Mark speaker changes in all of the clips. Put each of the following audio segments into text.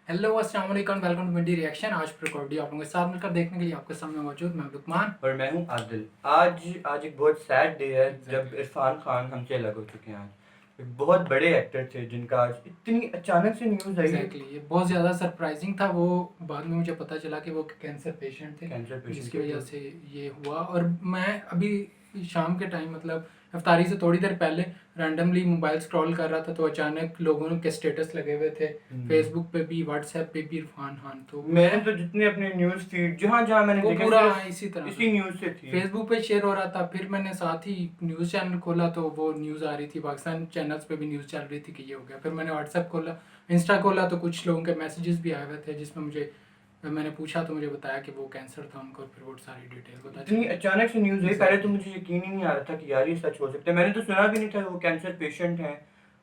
Speaker 1: Hello अस्सलाम वालेकुम, welcome to Minty reaction. आज रिकॉर्डी आप लोगों के साथ मिलकर देखने के लिए आपके सामने मौजूद मैं लुकमान
Speaker 2: और मैं हूँ आदिल। आज एक बहुत सैड डे है जब इरफान खान हमसे अलग हो चुके हैं। आज एक बहुत बड़े एक्टर थे जिनका आज इतनी अचानक से न्यूज़ आई है।
Speaker 1: ये बहुत ज़्यादा सरप्राइजिंग था। वो बाद में मुझे पता चला कि वो कैंसर पेशेंट थे,
Speaker 2: कैंसर पेशेंट
Speaker 1: जिसकी वजह से ये हुआ। और मैं अभी शाम के टाइम मतलब इफ्तारी से थोड़ी देर पहले रैंडमली मोबाइल स्क्रॉल कर रहा था तो अचानक लोगों के स्टेटस लगे हुए थे फेसबुक पे भी, व्हाट्सएप पे भी, इरफान खान। तो
Speaker 2: मैंने तो जितने अपने न्यूज़ फीड जहाँ मैंने देखा
Speaker 1: पूरा इसी तरह
Speaker 2: इसी न्यूज़ से थी,
Speaker 1: फेसबुक पे शेयर हो रहा था। फिर मैंने साथ ही न्यूज़ चैनल खोला तो वो न्यूज़ आ रही थी, पाकिस्तान चैनल्स पे भी न्यूज़ चल रही थी कि ये हो गया। फिर मैंने व्हाट्सएप खोला, इंस्टा खोला तो कुछ लोगों के मैसेजेस भी आए हुए थे जिसमें मैंने पूछा तो मुझे बताया कि वो कैंसर था उनको। फिर वो सारी डिटेल बता
Speaker 2: इतनी अचानक से न्यूज़ आई। पहले तो मुझे यकीन ही नहीं आ रहा था कि यार ये सच हो सकता है। मैंने तो सुना भी नहीं था वो कैंसर पेशेंट हैं।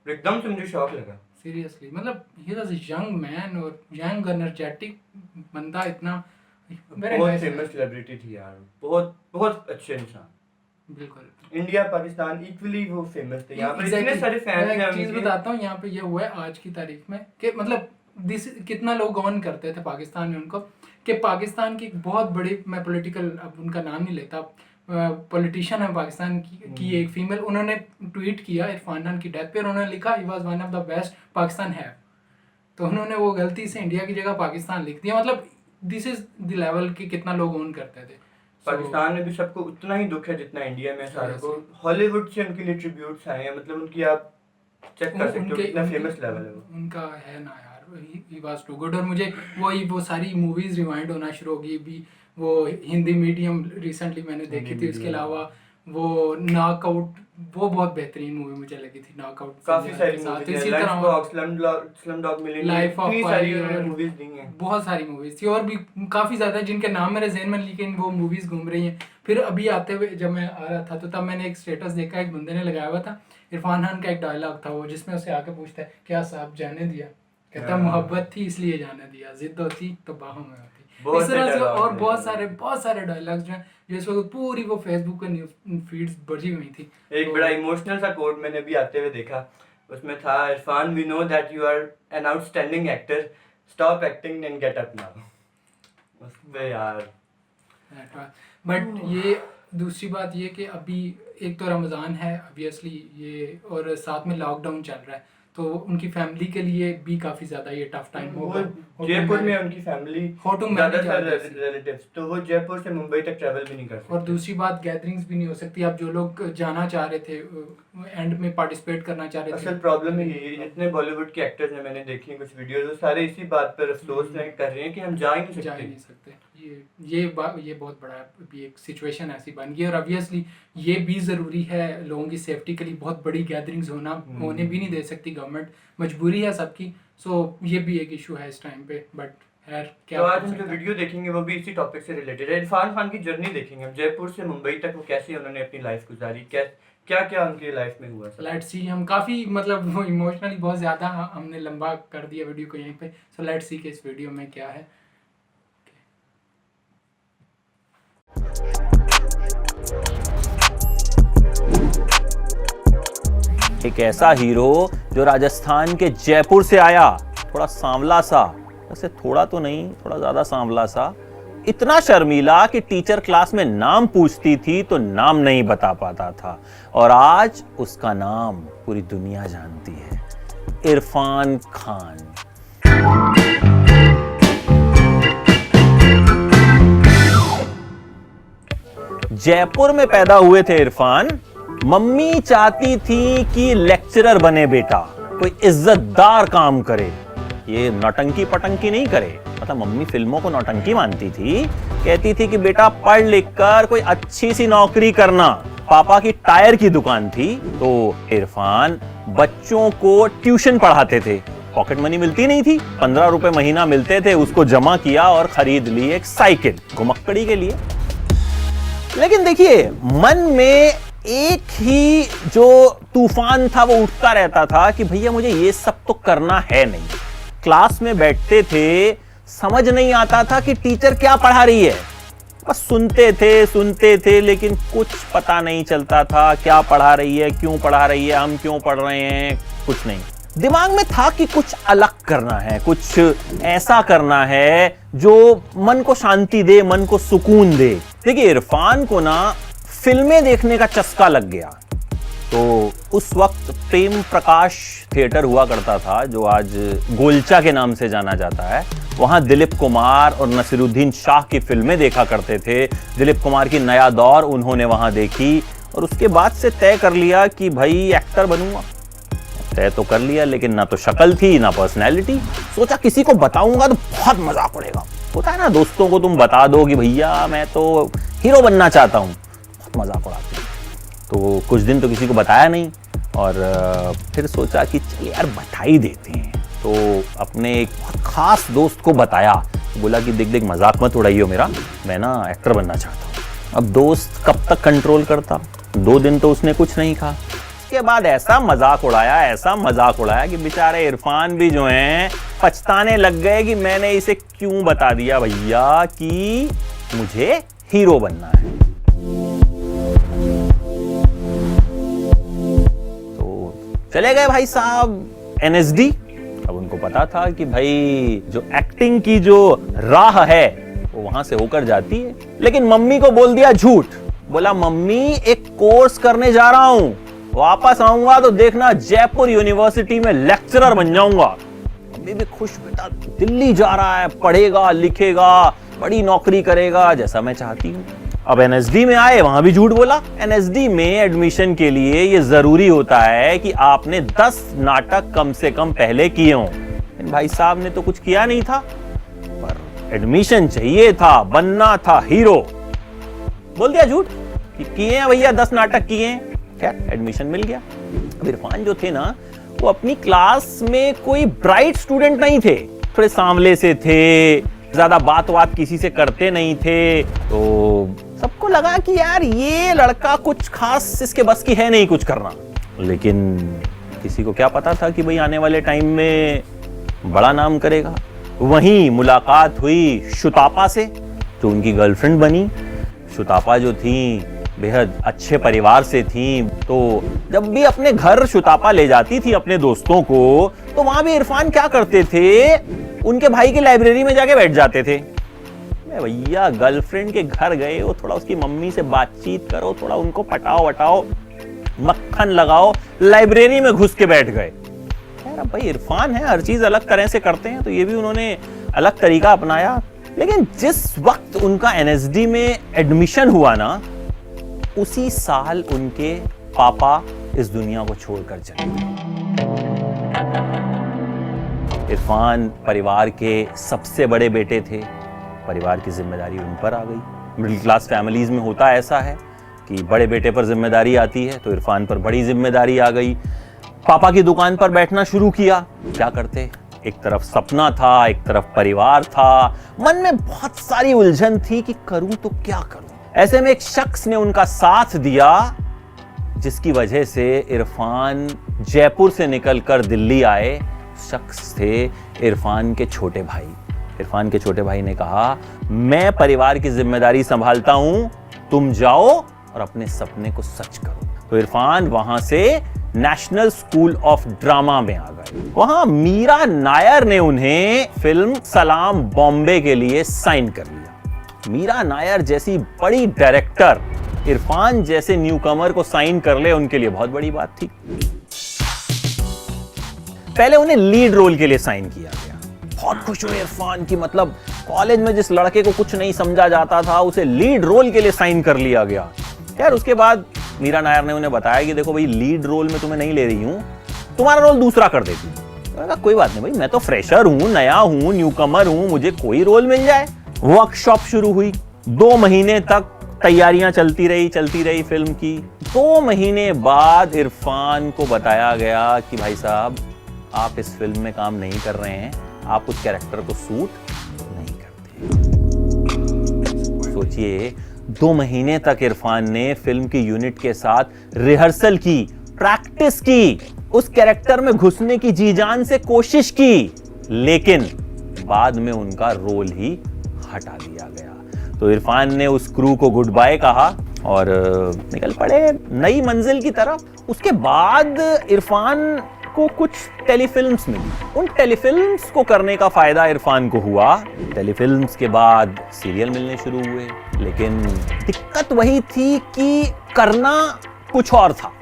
Speaker 2: एकदम से मुझे शौक लगा
Speaker 1: सीरियसली। मतलब he was a young man और यंग एनर्जेटिक बंदा, इतना
Speaker 2: बहुत फेमस सेलिब्रिटी थी यार, बहुत बहुत अच्छे इंसान।
Speaker 1: बिल्कुल
Speaker 2: इंडिया पाकिस्तान इक्वली वो फेमस थे। यहाँ पर
Speaker 1: Exactly.
Speaker 2: इतने सारे फैंस हैं।
Speaker 1: मैं एक चीज बताता हूँ, यहाँ पे ये हुआ है आज की तारीख में कि मतलब कितना लोग ऑन करते थे पाकिस्तान में उनको, कि पाकिस्तान की एक बहुत बड़ी, मैं पॉलिटिकल अब उनका नाम नहीं लेता, पॉलिटिशियन है पाकिस्तान की एक फीमेल, उन्होंने ट्वीट किया इरफान खान की डेथ पे और उन्होंने लिखा he was one of the best Pakistan है। तो उन्होंने वो गलती से इंडिया की जगह पाकिस्तान लिख दिया। मतलब दिस इज द लेवल कि कितना लोग ऑन करते थे।
Speaker 2: पाकिस्तान में भी सबको उतना ही दुख है जितना इंडिया में सारों को। हॉलीवुड से उनके लिए ट्रिब्यूट्स आए हैं, मतलब उनकी आप चेक कर सकते हो कितना फेमस लेवल है वो
Speaker 1: उनका है ना यार। He was too good. और मुझे वो सारी मूवीज रिवाइंड होना शुरू हो गई भी। वो हिंदी मीडियम रिसेंटली मैंने देखी थी, उसके अलावा वो नॉकआउट, वो बहुत बेहतरीन मूवी मुझे लगी थी। नॉकआउट
Speaker 2: काफी सारी मूवीज हैं, स्लमडॉग मिलियनेयर,
Speaker 1: लाइफ ऑफ
Speaker 2: सारी मूवीज दी हैं।
Speaker 1: बहुत सारी मूवीज थी और भी काफ़ी ज़्यादा जिनके नाम मेरे जहन में, लेकिन वो मूवीज़ घूम रही हैं। फिर अभी आते हुए जब मैं आ रहा था तो तब मैंने एक स्टेटस देखा, एक बंदे ने लगाया हुआ था, इरफान खान का एक डायलॉग था वो, जिसमें उसे आके पूछता है क्या साहब जाने दिया, कहता मोहब्बत थी इसलिए जाने दिया, जिद होती तो बाहों में होती। इस तरह से और बहुत सारे डायलॉग्स जो हैं जिस वक्त पूरी वो फेसबुक पे न्यूज फीड्स भरी हुई थी।
Speaker 2: एक बड़ा इमोशनल सा कोट मैंने अभी आते हुए देखा, उसमें था, Irfan we know that you are an outstanding actor, stop acting and get up now. उस पे यार
Speaker 1: बट ये दूसरी बात ये कि अभी एक तो रमज़ान है ऑब्वियसली ये, और साथ में लॉकडाउन चल रहा है, तो उनकी फैमिली के लिए भी काफ़ी ज़्यादा ये टफ टाइम होगा।
Speaker 2: जयपुर में उनकी फैमिली ज़्यादातर रिलेटिव्स, तो वो जयपुर से मुंबई तक ट्रैवल भी नहीं कर सकते।
Speaker 1: और दूसरी बात गैदरिंग्स भी नहीं हो सकती। अब जो लोग जाना चाह रहे थे, एंड में पार्टिसिपेट करना चाह रहे थे,
Speaker 2: असल प्रॉब्लम है ये, जितने बॉलीवुड के एक्टर्स हैं मैंने देखी कुछ वीडियोस, वो सारे इसी बात पर अफसोस कर रहे हैं कि हम जा ही नहीं सकते।
Speaker 1: ये बहुत बड़ा भी एक सिचुएशन ऐसी बन गई। और ऑब्वियसली ये भी ज़रूरी है लोगों की सेफ्टी के लिए, बहुत बड़ी गैदरिंग्स होने भी नहीं दे सकती गवर्नमेंट, मजबूरी है सबकी। सो ये भी एक इशू है इस टाइम पे। बट
Speaker 2: तो आज हम जो वीडियो देखेंगे वो भी इसी टॉपिक से रिलेटेड है। इरफान खान की जर्नी देखेंगे हम, जयपुर से मुंबई तक वो कैसे उन्होंने अपनी लाइफ गुजारी, क्या उनकी लाइफ में हुआ।
Speaker 1: Let's see. हम काफ़ी मतलब वो इमोशनली बहुत ज़्यादा हमने लंबा कर दिया वीडियो को यहीं पे। सो लेट्स सी कि इस वीडियो में क्या है।
Speaker 3: एक ऐसा हीरो जो राजस्थान के जयपुर से आया, थोड़ा सांवला सा, वैसे थोड़ा तो नहीं, थोड़ा ज्यादा सांवला सा, इतना शर्मीला कि टीचर क्लास में नाम पूछती थी तो नाम नहीं बता पाता था, और आज उसका नाम पूरी दुनिया जानती है, इरफान खान। जयपुर में पैदा हुए थे इरफान। मम्मी चाहती थी कि लेक्चरर बने बेटा, कोई इज्जतदार काम करे, ये नौटंकी पटंकी नहीं करे। मतलब मम्मी फिल्मों को नौटंकी मानती थी, कहती थी कि बेटा पढ़ लिख कर कोई अच्छी सी नौकरी करना। पापा की टायर की दुकान थी, तो इरफान बच्चों को ट्यूशन पढ़ाते थे। पॉकेट मनी मिलती नहीं थी, 15 रुपए महीना मिलते थे, उसको जमा किया और खरीद ली एक साइकिल घुमक्कड़ी के लिए। लेकिन देखिए, मन में एक ही जो तूफान था वो उठता रहता था कि भैया मुझे ये सब तो करना है नहीं। क्लास में बैठते थे, समझ नहीं आता था कि टीचर क्या पढ़ा रही है, बस सुनते थे, लेकिन कुछ पता नहीं चलता था क्या पढ़ा रही है, क्यों पढ़ा रही है, हम क्यों पढ़ रहे हैं, कुछ नहीं। दिमाग में था कि कुछ अलग करना है, कुछ ऐसा करना है जो मन को शांति दे, मन को सुकून दे। देखिए इरफान को ना फिल्में देखने का चस्का लग गया। तो उस वक्त प्रेम प्रकाश थिएटर हुआ करता था, जो आज गोलचा के नाम से जाना जाता है। वहां दिलीप कुमार और नसीरुद्दीन शाह की फिल्में देखा करते थे। दिलीप कुमार की नया दौर उन्होंने वहां देखी और उसके बाद से तय कर लिया कि भाई एक्टर बनूंगा। तय तो कर लिया, लेकिन ना तो शक्ल थी ना पर्सनैलिटी। सोचा किसी को बताऊंगा तो बहुत मजाक उड़ेगा। होता है ना, दोस्तों को तुम बता दो कि भैया मैं तो हीरो बनना चाहता हूं, बहुत मजाक उड़ाते हैं। तो कुछ दिन तो किसी को बताया नहीं और फिर सोचा कि चल यार बता ही देते हैं। तो अपने एक बहुत खास दोस्त को बताया, बोला कि देख मजाक मत उड़ाइयो मेरा, मैं ना एक्टर बनना चाहता हूँ। अब दोस्त कब तक कंट्रोल करता, 2 दिन तो उसने कुछ नहीं कहा। उसके बाद ऐसा मजाक उड़ाया कि बेचारे इरफान भी जो हैं पछताने लग गए कि मैंने इसे क्यों बता दिया भैया कि मुझे हीरो बनना है। चले गए भाई साहब NSD। अब उनको पता था कि भाई जो एक्टिंग की जो राह है वो वहां से होकर जाती है। लेकिन मम्मी को बोल दिया झूठ। बोला मम्मी एक कोर्स करने जा रहा हूं, वापस आऊंगा तो देखना जयपुर यूनिवर्सिटी में लेक्चरर बन जाऊंगा। मम्मी भी खुश, बेटा दिल्ली जा रहा है, पढ़ेगा लिखेगा, बड़ी नौकरी करेगा जैसा मैं चाहती हूँ। अब NSD में आए, वहां भी झूठ बोला। NSD में एडमिशन के लिए ये जरूरी होता है कि आपने 10 नाटक कम से कम पहले किए हों। भाई साहब ने तो कुछ किया नहीं था, पर एडमिशन चाहिए था, बनना था हीरो। बोल दिया झूठ कि किए हैं भैया, 10 नाटक किए हैं। खैर एडमिशन मिल गया। अब इरफान जो थे ना, वो अपनी क्लास में कोई ब्राइट स्टूडेंट नहीं थे, थोड़े सांवले से थे, ज्यादा बात किसी से करते नहीं थे। तो सबको लगा कि यार ये लड़का कुछ खास इसके बस की है नहीं कुछ करना। लेकिन किसी को क्या पता था कि भाई आने वाले टाइम में बड़ा नाम करेगा। वहीं मुलाकात हुई शुतापा से, जो उनकी गर्लफ्रेंड बनी। शुतापा जो थी बेहद अच्छे परिवार से थी, तो जब भी अपने घर शुतापा ले जाती थी अपने दोस्तों को, तो वहां भी इरफान क्या करते थे, उनके भाई की लाइब्रेरी में जाके बैठ जाते थे। भैया गर्लफ्रेंड के घर गए हो, थोड़ा उसकी मम्मी से बातचीत करो, थोड़ा उनको पटाओ वटाओ, मक्खन लगाओ, लाइब्रेरी में घुस के बैठ गए। यार अब भाई इरफान है, हर चीज अलग तरह से करते हैं, तो ये भी उन्होंने अलग तरीका अपनाया। लेकिन जिस वक्त उनका NSD में एडमिशन हुआ ना, उसी साल उनके पापा इस दुनिया को छोड़कर चले गए। इरफान परिवार के सबसे बड़े बेटे थे, परिवार की जिम्मेदारी उन पर आ गई। मिडिल क्लास फैमिलीज में होता ऐसा है कि बड़े बेटे पर जिम्मेदारी आती है, तो इरफान पर बड़ी जिम्मेदारी आ गई। पापा की दुकान पर बैठना शुरू किया। क्या करते, एक तरफ सपना था, एक तरफ परिवार था, मन में बहुत सारी उलझन थी कि करूं तो क्या करूं। ऐसे में एक शख्स ने उनका साथ दिया, जिसकी वजह से इरफान जयपुर से निकलकर दिल्ली आए। शख्स थे इरफान के छोटे भाई। इरफान के छोटे भाई ने कहा, मैं परिवार की जिम्मेदारी संभालता हूं, तुम जाओ और अपने सपने को सच करो। तो इरफान वहां से नेशनल स्कूल ऑफ ड्रामा में आ गए। वहां मीरा नायर ने उन्हें फिल्म सलाम बॉम्बे के लिए साइन कर लिया। मीरा नायर जैसी बड़ी डायरेक्टर इरफान जैसे न्यूकमर को साइन कर ले, उनके लिए बहुत बड़ी बात थी। पहले उन्हें लीड रोल के लिए साइन किया गया। बहुत खुश हुए इरफान की, मतलब कॉलेज में जिस लड़के को कुछ नहीं समझा जाता था, उसे लीड रोल के लिए साइन कर लिया गया। यार उसके बाद मीरा नायर ने उन्हें बताया कि देखो भाई, लीड रोल में तुम्हें नहीं ले रही हूं, तुम्हारा रोल दूसरा कर देती हूं। मैंने कहा कोई बात नहीं भाई, मैं तो फ्रेशर हूं, नया हूं, न्यूकमर हूं, मुझे कोई रोल मिल जाए। वर्कशॉप शुरू हुई। 2 महीने तक तैयारियां चलती रही फिल्म की। 2 महीने बाद इरफान को बताया गया कि भाई साहब, आप इस फिल्म में काम नहीं कर रहे हैं, आप उस कैरेक्टर को सूट नहीं करते। सोचिए, 2 महीने तक इरफान ने फिल्म की यूनिट के साथ रिहर्सल की, प्रैक्टिस की, उस कैरेक्टर में घुसने की जी जान से कोशिश की, लेकिन बाद में उनका रोल ही हटा दिया गया। तो इरफान ने उस क्रू को गुड बाय कहा और निकल पड़े नई मंजिल की तरफ। उसके बाद इरफान को कुछ टेलीफिल्म्स मिली। उन टेलीफिल्म्स को करने का फायदा इरफान को हुआ। टेलीफिल्म्स के बाद सीरियल मिलने शुरू हुए, लेकिन दिक्कत वही थी कि करना कुछ और था।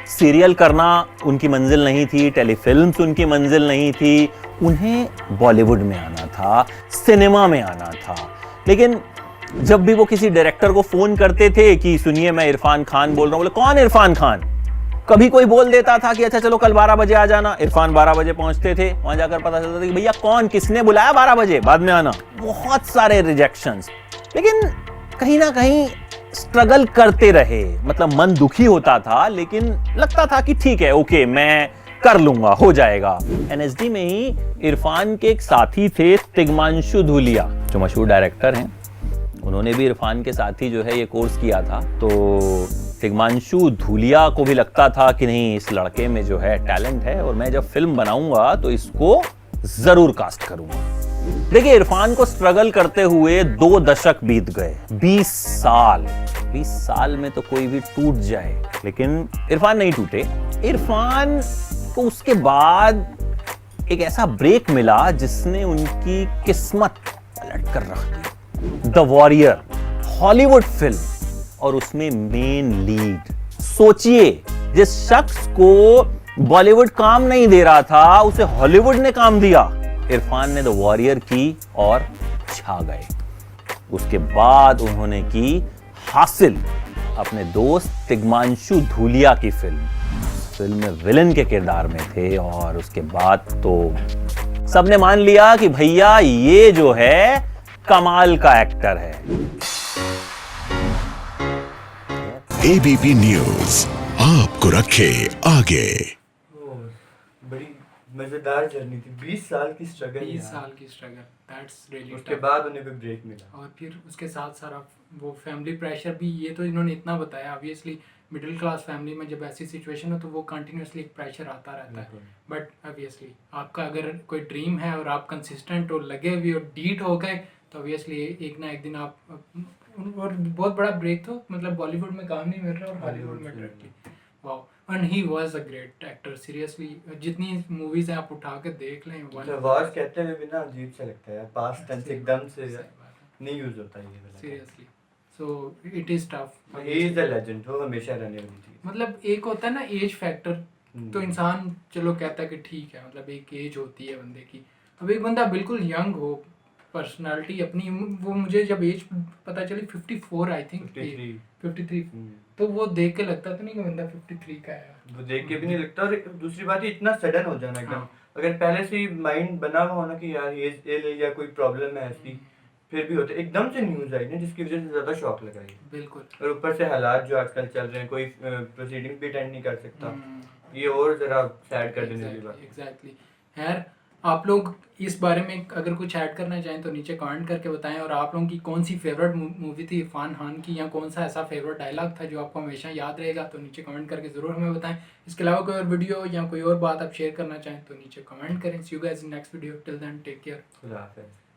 Speaker 3: सीरियल करना उनकी मंजिल नहीं थी, टेलीफिल्म्स उनकी मंजिल नहीं थी। उन्हें बॉलीवुड में आना था, सिनेमा में आना था। लेकिन जब भी वो किसी डायरेक्टर को फोन करते थे कि सुनिए मैं इरफान खान बोल रहा हूं, बोले कौन इरफान खान? कभी कोई बोल देता था कि अच्छा चलो कल 12 बजे आ जाना। इरफान 12 बजे पहुंचते थे, वहां जाकर पता चलता था कि भैया कौन, किसने बुलाया 12 बजे, बाद में आना। बहुत सारे रिजेक्शंस। लेकिन कहीं ना कहीं स्ट्रगल करते रहे, मतलब मन दुखी होता था, लेकिन लगता था कि ठीक है, ओके, मैं कर लूंगा, हो जाएगा। एनएसडी में ही इरफान के एक साथी थे, तिग्मांशु धूलिया, जो मशहूर डायरेक्टर हैं। उन्होंने भी इरफान के साथ ही जो है ये कोर्स किया था। तो तिग्मांशु धूलिया को भी लगता था कि नहीं, इस लड़के में जो है टैलेंट है और मैं जब फिल्म बनाऊंगा तो इसको जरूर कास्ट करूंगा। देखिए, इरफान को स्ट्रगल करते हुए 2 दशक बीत गए, 20 साल। 20 साल में तो कोई भी टूट जाए, लेकिन इरफान नहीं टूटे। इरफान को उसके बाद एक ऐसा ब्रेक मिला जिसने उनकी किस्मत पलट कर रख दी। द वॉरियर, हॉलीवुड फिल्म, और उसमें मेन लीड। सोचिए, जिस शख्स को बॉलीवुड काम नहीं दे रहा था, उसे हॉलीवुड ने काम दिया। इरफान ने द वॉरियर की और छा गए। उसके बाद उन्होंने की हासिल, अपने दोस्त तिग्मांशु धूलिया की फिल्म में विलन के किरदार में थे। और उसके बाद तो सबने मान लिया कि भैया ये जो है कमाल का एक्टर है।
Speaker 4: एबीपी न्यूज आपको रखे आगे।
Speaker 2: बड़ी मजेदार जर्नी थी, 20 साल की स्ट्रगल।
Speaker 1: 20 साल की स्ट्रगल, दैट्स रियली।
Speaker 2: उसके बाद उन्हें कोई ब्रेक मिला,
Speaker 1: और फिर उसके साथ सारा वो फैमिली प्रेशर भी, ये तो इन्होंने इतना बताया। ऑब्वियसली मिडिल क्लास फैमिली में जब ऐसी सिचुएशन हो तो वो कंटिन्यूसली एक प्रेशर आता रहता है। बट ऑब्वियसली आपका अगर कोई ड्रीम है और आप कंसिस्टेंट हो, लगे हुए और डीट हो गए, तो ऑब्वियसली एक ना एक दिन आप, और बहुत बड़ा ब्रेक तो मतलब बॉलीवुड में काम नहीं मिल रहा और हॉलीवुड में directly. Wow, and he was a great actor, seriously. जितनी मूवीज हैं आप उठा के देख लें।
Speaker 2: वाज कहते हुए भी ना अजीब सा लगता है, पास्ट टेंस एकदम से नहीं यूज होता ये वाला।
Speaker 1: Seriously, so it is tough.
Speaker 2: He is the legend, वो हमेशा रहने वाली चीज।
Speaker 1: मतलब एक होता है ना एज फैक्टर, तो इंसान चलो कहता है कि ठीक है, मतलब एक एज होती है बंदे की। अब एक बंदा बिल्कुल यंग हो, पर्सनालिटी अपनी, वो मुझे जब एज पता चली 54 आई थिंक 53, तो वो देख के लगता तो नहीं कि बंदा 53 का है।
Speaker 2: वो देख के भी नहीं लगता। और दूसरी बात है, इतना सडन हो जाना एकदम। अगर पहले से ही माइंड बना हुआ होना कि यार ये या कोई प्रॉब्लम है ऐसी, फिर भी होते एकदम से न्यूज आई ना, जिसकी वजह से ज्यादा शॉक लगा ये।
Speaker 1: बिल्कुल।
Speaker 2: और ऊपर से हालात जो आजकल चल रहे हैं, कोई प्रोसीडिंग भी अटेंड नहीं कर सकता, ये और जरा सैड कर देने वाली बात।
Speaker 1: एग्जैक्टली। खैर, आप लोग इस बारे में अगर कुछ ऐड करना चाहें तो नीचे कमेंट करके बताएं। और आप लोगों की कौन सी फेवरेट मूवी थी इरफान खान की, या कौन सा ऐसा फेवरेट डायलॉग था जो आपको हमेशा याद रहेगा, तो नीचे कमेंट करके ज़रूर हमें बताएं। इसके अलावा कोई और वीडियो या कोई और बात आप शेयर करना चाहें तो नीचे कमेंट करें। See you guys in next video, till then take care.
Speaker 2: खुदा हाफिज़।